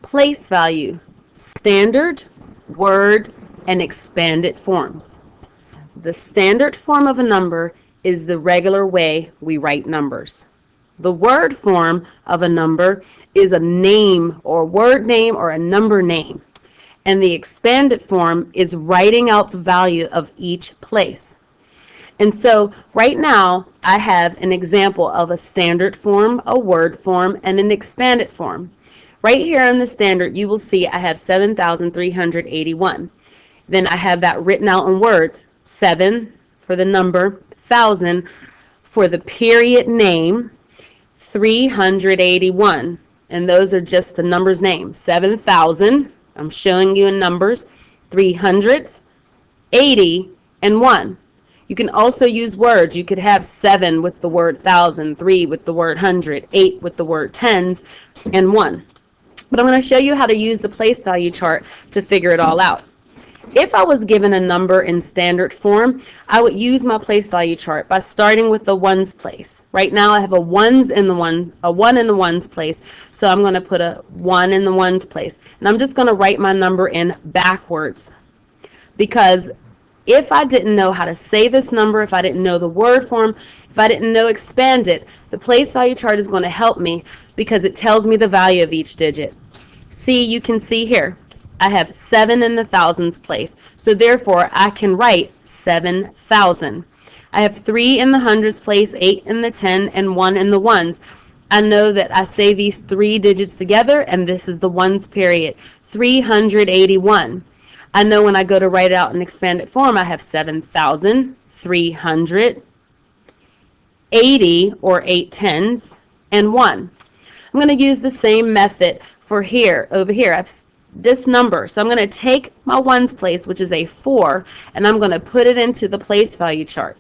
place value, standard, word, and expanded forms. The standard form of a number is the regular way we write numbers. The word form of a number is a name or word name or a number name. And the expanded form is writing out the value of each place. And so right now I have an example of a standard form, a word form, and an expanded form. Right here in the standard, you will see I have 7,381. Then I have that written out in words, 7 for the number, 1,000 for the period name, 381. And those are just the numbers names. 7,000, I'm showing you in numbers, 300s, 80, and 1. You can also use words. You could have 7 with the word 1,000, 3 with the word 100, 8 with the word tens, and 1. But I'm going to show you how to use the place value chart to figure it all out. If I was given a number in standard form, I would use my place value chart by starting with the ones place. Right now I have a 1 in the ones place, so I'm going to put a 1 in the ones place. And I'm just going to write my number in backwards. Because if I didn't know how to say this number, if I didn't know the word form, if I didn't know expand it, the place value chart is going to help me because it tells me the value of each digit. See, you can see here, I have 7 in the thousands place, so therefore I can write 7,000. I have 3 in the hundreds place, 8 in the 10, and 1 in the ones. I know that I say these 3 digits together, and this is the ones period, 381. I know when I go to write it out in expanded form, I have 7,380 or 8 tens and 1. I'm going to use the same method for here, over here. I have this number. So I'm going to take my ones place, which is a 4, and I'm going to put it into the place value chart.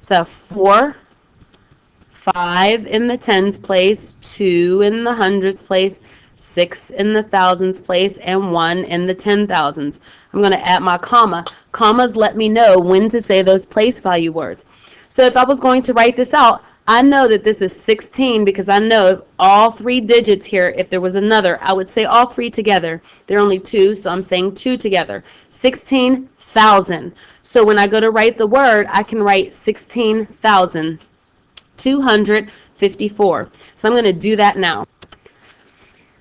So 4, 5 in the tens place, 2 in the hundreds place, 6 in the thousands place, and 1 in the 10,000s. I'm going to add my comma. Commas let me know when to say those place value words. So if I was going to write this out, I know that this is 16 because I know all 3 digits here, if there was another, I would say all 3 together. There are only 2, so I'm saying 2 together. 16,000. So when I go to write the word, I can write 16,254. So I'm going to do that now.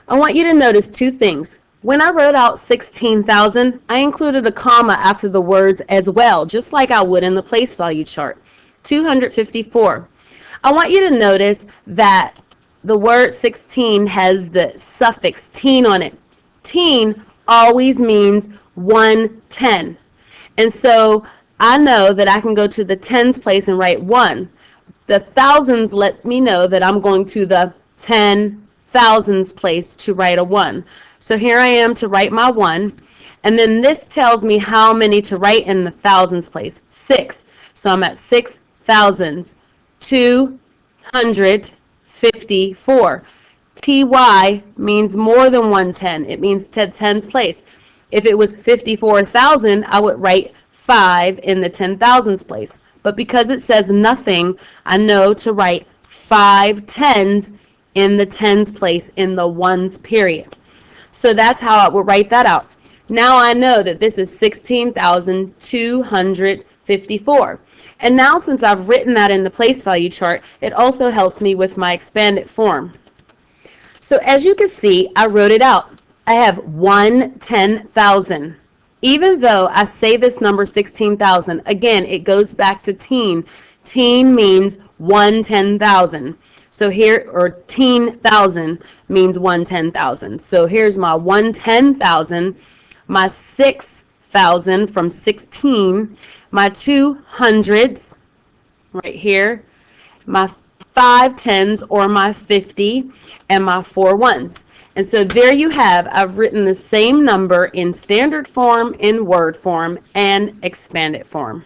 I want you to notice 2 things. When I wrote out 16,000, I included a comma after the words as well, just like I would in the place value chart. 254. I want you to notice that the word 16 has the suffix teen on it. Teen always means 110. And so I know that I can go to the tens place and write 1. The thousands let me know that I'm going to the 10,000s place to write a 1. So here I am to write my 1. And then this tells me how many to write in the thousands place. 6. So I'm at 6,000s. 254. TY means more than 110. It means 10s place. If it was 54,000, I would write 5 in the 10,000s place. But because it says nothing, I know to write 5 tens in the tens place in the ones period. So that's how I would write that out. Now I know that this is 16,254. And now since I've written that in the place value chart, it also helps me with my expanded form. So as you can see, I wrote it out. I have 110,000. Even though I say this number 16,000, again, it goes back to teen. Teen means 110,000. So here, or teen thousand means 110,000. So here's my 110,000, my 6,000 from 16, my 200s right here, my 5 tens or my 50, and my 4 ones. And so there you have, I've written the same number in standard form, in word form, and expanded form.